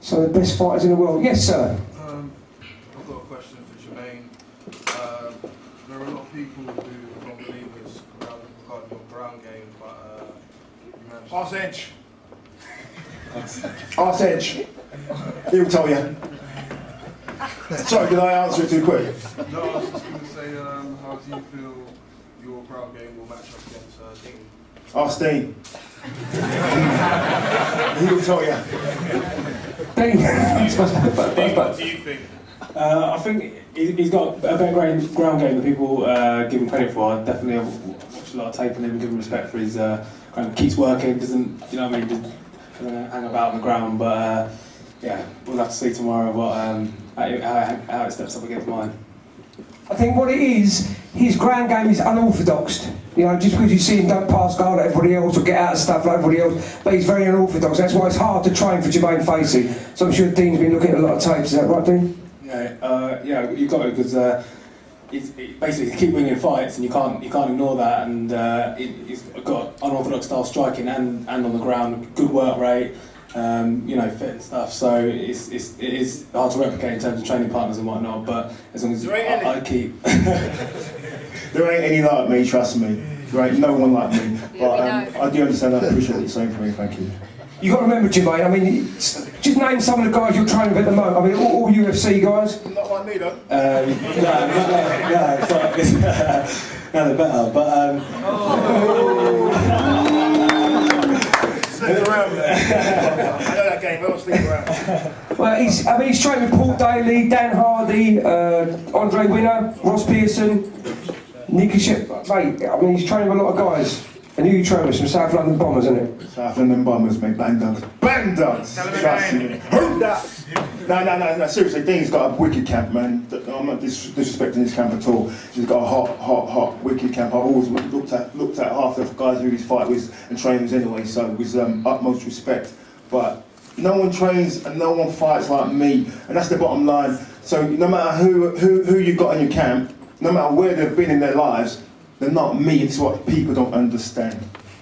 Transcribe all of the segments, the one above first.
some of the best fighters in the world. Yes, sir. I've got a question for Jermaine. There are a lot of people who are non-believers regarding your ground game, but you managed. Arse edge. Arse edge. He'll tell you. Sorry, did I answer it too quick? No, I was just going to say, how do you feel your ground game will match up against Dean? Ask Dean. He'll tell you. Dean. What do you think? I think he's got a better ground game than people give him credit for. I definitely have watched a lot of tape on him and give him respect for his kind of keeps working, doesn't, you know what I mean, doesn't hang about on the ground. But yeah, we'll have to see tomorrow how it steps up against mine. I think what it is, his ground game is unorthodox. You know, just because you see him don't pass guard like everybody else or get out of stuff like everybody else, but he's very unorthodox. That's why it's hard to train for Jermaine Facey. So I'm sure Dean's been looking at a lot of tapes. Is that right, Dean? Yeah, you've got to, because basically keep winning fights, and you can't ignore that. And he's got unorthodox style striking and on the ground, good work rate. You know, fit and stuff, so it is hard to replicate in terms of training partners and whatnot, but as long as I keep... There ain't any like me, trust me. There ain't no one like me. But I do understand that. I appreciate what you're saying for me, thank you. You've got to remember, Jermaine, I mean, just name some of the guys you're training with at the moment. I mean, all UFC guys. Not like me, though. No, it's no, they're better, but... Sleep around, man. I know that game, I'll sleep around. Well, he's trained with Paul Daly, Dan Hardy, Andre Winner, Ross Pearson, Nicky Shep. Mate, I mean, he's training with a lot of guys. And who you train with? Some South London Bombers, isn't it? South London Bombers, mate. Bang dogs. Bang dogs! Trust me. No, seriously, Dean's got a wicked camp, man. I'm not disrespecting his camp at all. He's got a hot, wicked camp. I've always looked at half the guys who he's fight with and trained with anyway, so with utmost respect. But no one trains and no one fights like me, and that's the bottom line. So no matter who you've got in your camp, no matter where they've been in their lives, they're not me. It's what people don't understand.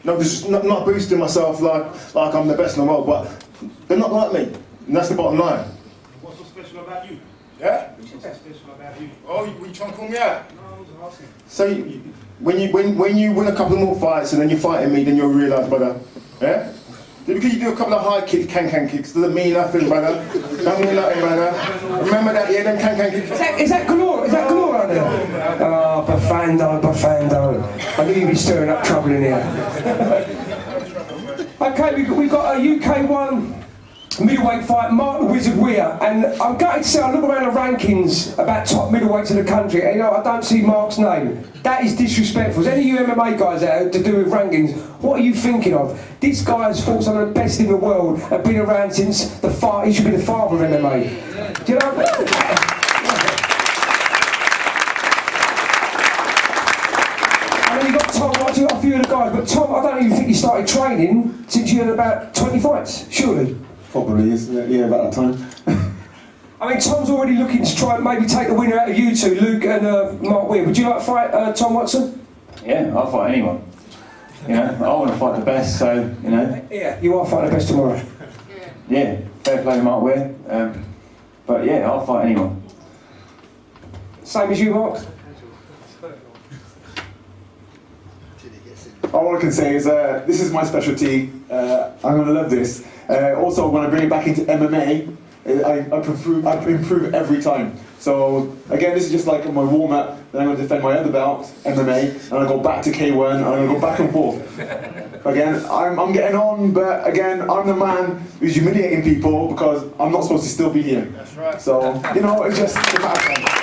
No, this is not boosting myself like I'm the best in the world, but they're not like me, and that's the bottom line. What's so special about you? Yeah? What's so special about you? Oh, you trying to call me out? No, I was asking. So when you win a couple more fights and then you're fighting me, then you'll realise, brother. Yeah? Because you do a couple of high kicks, can kicks, doesn't mean nothing, brother. Don't mean nothing, brother. Remember that, yeah, them can kicks. Is that galore? Is that galore out there? Oh, Bafando. I knew you'd be stirring up trouble in here. Okay, we've got a UK1 middleweight fight, Mark the Wizard Weir, and I'm gutted to say, I look around the rankings about top middleweights in the country, and you know, I don't see Mark's name. That is disrespectful. Is any of you MMA guys out to do with rankings? What are you thinking of? This guy has fought some of the best in the world and been around since he should be the father of MMA. Do you know what I mean? And then you've got Tom, I got a few of the guys, but Tom, I don't even think you started training since you had about 20 fights, surely? Probably, isn't it? Yeah, about that time. I mean, Tom's already looking to try and maybe take the winner out of you two, Luke and Mark Weir. Would you like to fight Tom Watson? Yeah, I'll fight anyone. You know, I want to fight the best, so, you know. Yeah, you are fighting the best tomorrow. Yeah, fair play to Mark Weir. But yeah, I'll fight anyone. Same as you, Mark? All I can say is this is my specialty. I'm going to love this. Also, when I bring it back into MMA, I improve every time. So again, this is just like my warm-up. Then I'm going to defend my other belt, MMA, and I go back to K1, and I'm going to go back and forth. Again, I'm getting on, but again, I'm the man who's humiliating people because I'm not supposed to still be here. That's right. So, you know, it's just a matter of time.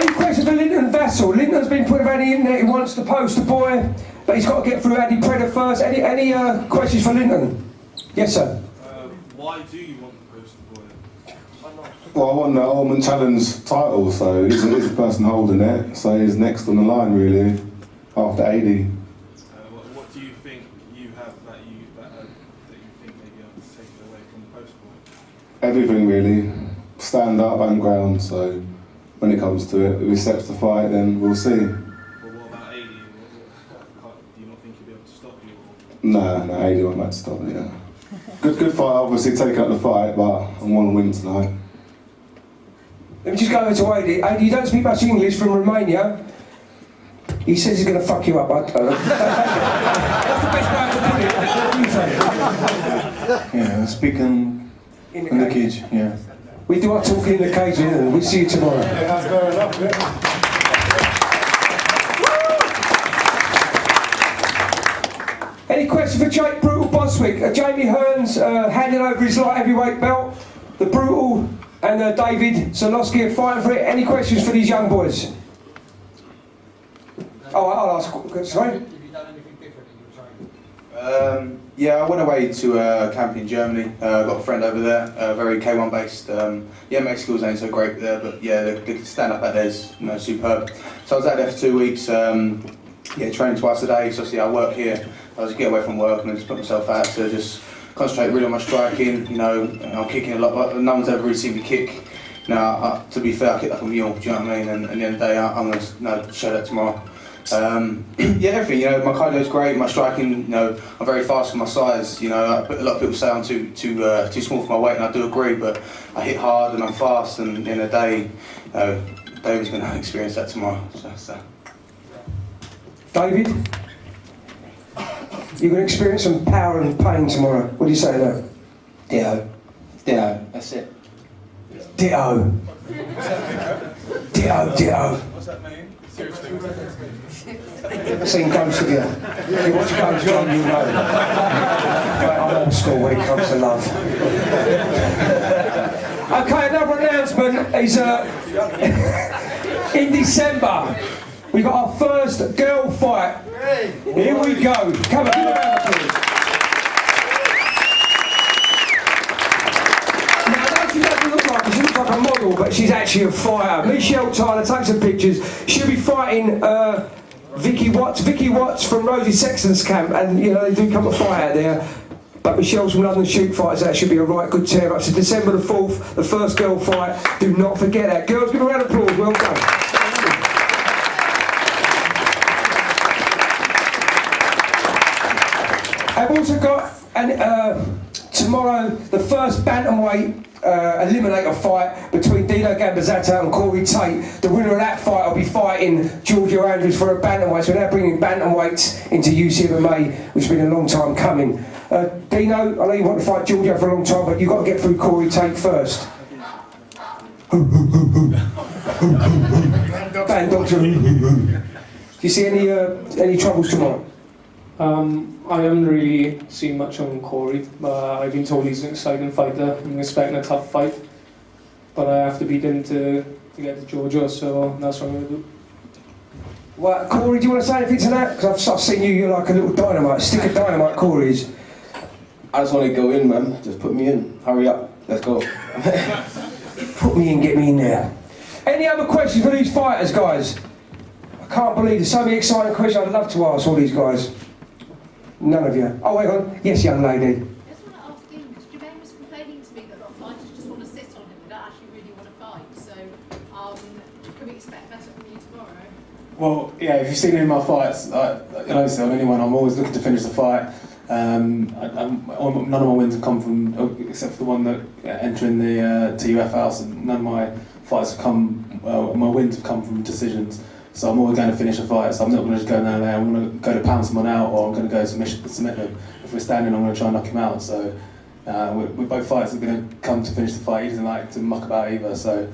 Any questions for Linton Vassell? Linton's been put around the internet, he wants the poster boy, but he's got to get through Andy Preda first. Any questions for Linton? Yes, sir. Why do you want the poster boy? Well, I want the Ultimate Challenge title, so he's the person holding it, so he's next on the line, really, after AD. What do you think you have that you think may be able to take it away from the poster boy? Everything, really. Stand up and ground, so when it comes to it, if he accepts the fight, then we'll see. But what about AD? Do you not think he'll be able to stop you? Nah, AD won't like to stop it, yeah. Good fight, obviously, take out the fight, but I want to win tonight. Let me just go over to AD. AD, you don't speak much English, from Romania. He says he's going to fuck you up. That's the best way to put it. What do you say? Yeah, speaking In in the cage, yeah. We do our talking in the cage, and we'll see you tomorrow. That's fair enough, yeah. Any questions for Jake Brutal Boswick? Jamie Hearns handing over his light heavyweight belt. The Brutal and David Solowski are fighting for it. Any questions for these young boys? Oh, I'll ask. Sorry? Have you done anything different in your training? Yeah, I went away to camp in Germany. Got a friend over there, very K1 based. Yeah, my skills ain't so great there, but yeah, the stand up out there is superb. So I was out there for 2 weeks. Yeah, training twice a day. So obviously I work here. I was get away from work and I just put myself out to just concentrate really on my striking. I'm kicking a lot, but no one's ever really seen me kick. Now, to be fair, I kick like a mule. Do you know what I mean? And at the end of the day, I'm going to show that tomorrow. Yeah, everything. My cardio's great. My striking, I'm very fast for my size. A lot of people say I'm too small for my weight, and I do agree. But I hit hard and I'm fast, and in a day, David's going to experience that tomorrow. So. David? You're going to experience some power and pain tomorrow. What do you say to that? Ditto, that's it. Ditto. Ditto. What's that mean? Seriously. Seen Ghost of you. You watch Ghost, John, you know. I'm old school when it comes to love. Okay, another announcement is in December. We've got our first girl fight. Here we go. Come on, give a round of applause. Now, I know she doesn't look like her, she looks like a model, but she's actually a fighter. Michelle Tyler, take some pictures. She'll be fighting Vicky Watts from Rosie Sexton's camp, and they do come to fight out there. But Michelle's from London Shoot Fighters, that should be a right good tear up. So December the 4th, the first girl fight. Do not forget that. Girls, give a round of applause. Well done. I've also got tomorrow the first bantamweight eliminator fight between Dino Gambazzato and Corey Tate. The winner of that fight will be fighting Giorgio Andrews for a bantamweight. So we're now bringing bantamweights into UCMMA, which has been a long time coming. Dino, I know you want to fight Giorgio for a long time, but you've got to get through Corey Tate first. Band dogs. Do you see any troubles tomorrow? I haven't really seen much on Corey, but I've been told he's an exciting fighter. I'm expecting a tough fight, but I have to beat him to get to Georgia, so that's what I'm going to do. Well, Corey, do you want to say anything to that? Because I've seen you're like a little dynamite, stick of dynamite, Corey's. I just want to go in, man. Just put me in. Hurry up. Let's go. Put me in, get me in there. Any other questions for these fighters, guys? I can't believe there's so many exciting questions I'd love to ask all these guys. None of you. Oh, wait on. Yes, young lady. I just want to ask him, because Jermaine was complaining to me that a lot of fighters just want to sit on him and don't actually really want to fight. So, can we expect better from you tomorrow? Well, yeah, if you've seen any of my fights, honestly, on anyone, I'm always looking to finish the fight. None of my wins have come from, except for the one that entering the TUF house, and none of my fights have come, my wins have come from decisions. So I'm always going to finish a fight, so I'm not going to just go down there, I'm going to go to pound someone out, or I'm going to go submit them. If we're standing, I'm going to try and knock him out. So with both fights are going to come to finish the fight. He doesn't like to muck about either, so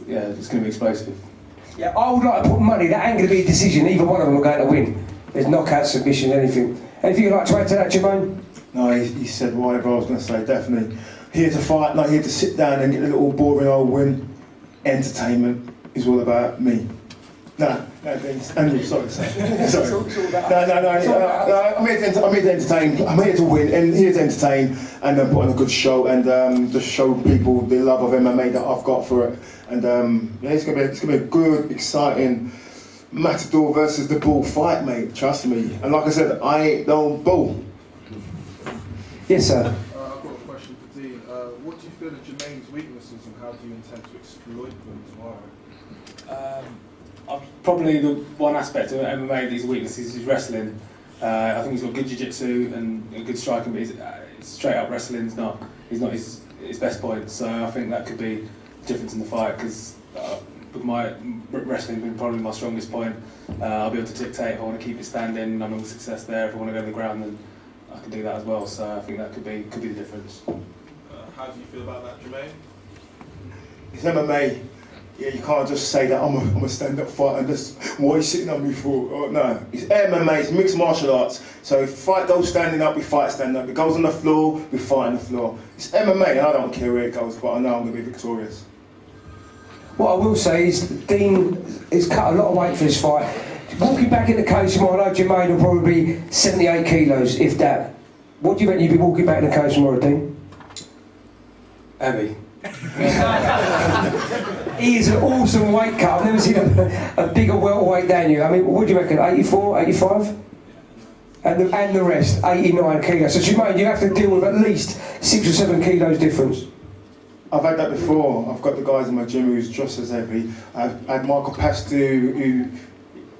yeah, it's going to be explosive. Yeah, I would like to put money, that ain't going to be a decision, either one of them are going to win. There's knockout, submission, anything. Anything you'd like to add to that, Jermaine? No, he said whatever I was going to say, definitely. Here to fight, not here to sit down and get a little boring old win. Entertainment is all about me. No, Andrew, sorry. No, I'm here to entertain, I'm here to win, and here to entertain, and put on a good show, and just show people the love of MMA that I've got for it. And yeah, it's gonna be a good, exciting Matador versus the Bull fight, mate, trust me. And like I said, I don't bull. Yes, sir. I've got a question for Dean. What do you feel are Jermaine's weaknesses, and how do you intend to exploit them tomorrow? Probably the one aspect of MMA, these weaknesses, is wrestling. I think he's got good jiu-jitsu and good striking, but straight up wrestling's not his best point. So I think that could be the difference in the fight, because with my wrestling being probably my strongest point, I'll be able to dictate if I want to keep it standing. I'm having success there. If I want to go to the ground, then I can do that as well. So I think that could be the difference. How do you feel about that, Jermaine? It's MMA. Yeah, you can't just say that I'm a stand-up fighter and just what are you sitting on me for? Oh, no, it's MMA, it's mixed martial arts. So if fight goes standing up, we fight standing up. If it goes on the floor, we fight on the floor. It's MMA, I don't care where it goes, but I know I'm going to be victorious. What I will say is Dean has cut a lot of weight for this fight. Walking back in the cage tomorrow, I know Jermaine will probably be 78 kilos, if that. What do you reckon you'd be walking back in the cage tomorrow, Dean? Heavy. He is an awesome weight cut. I've never seen a bigger welterweight than you. I mean, what do you reckon, 84, 85? And the rest, 89 kilos. So Jermaine, you have to deal with at least 6 or 7 kilos difference. I've had that before. I've got the guys in my gym who's just as heavy. I've had Michael Pastu, who,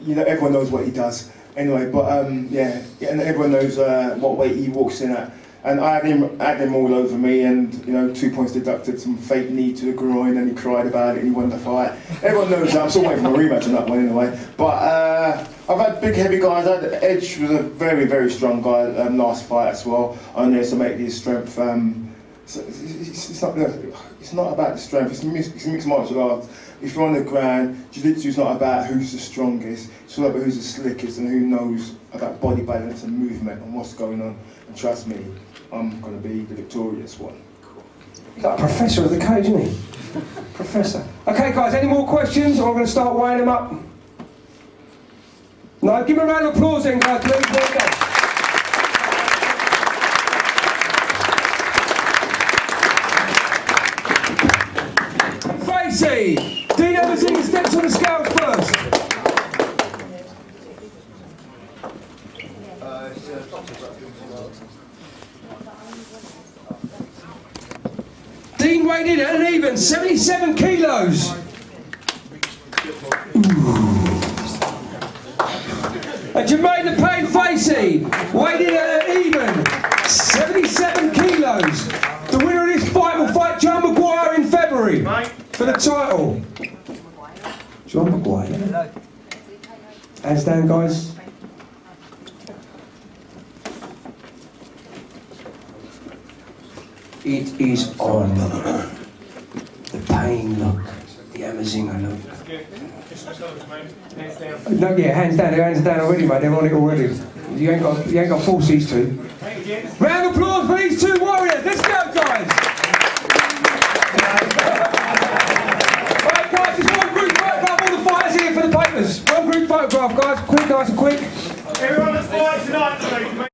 you know, everyone knows what he does. Anyway, but yeah, and everyone knows what weight he walks in at. And I had him all over me, and you know, 2 points deducted, some fake knee to the groin, and he cried about it, and he won the fight. Everyone knows that. I'm still waiting for a rematch on that one anyway. But I've had big, heavy guys. Edge was a very, very strong guy last fight as well. I underestimated his strength. So it's not about the strength. It's mixed martial arts. If you're on the ground, jiu-jitsu is not about who's the strongest. It's all about who's the slickest and who knows about body balance and movement and what's going on. And trust me, I'm going to be the victorious one. He's like a professor of the cage, isn't he? Professor. Okay, guys, any more questions, or I'm going to start weighing them up? No, give him a round of applause then, guys, please. There you go. Facey, Dean Eversing steps on the scale first. Dean weighed in at an even 77 kilos. And Jermaine the Pain Facey weighed in at an even 77 kilos. The winner of this fight will fight John Maguire in February for the title. John Maguire. Hands down, guys. It is on. The Pain look. The Amazinga look. No, yeah, hands down. Their hands are down already, mate. They're on it already. You ain't got to force these two. Round of applause for these two warriors. Let's go, guys. Right, guys, just one group photograph. All the fighters here for the papers. One group photograph, guys. Quick, nice and quick. Everyone that's fighting tonight,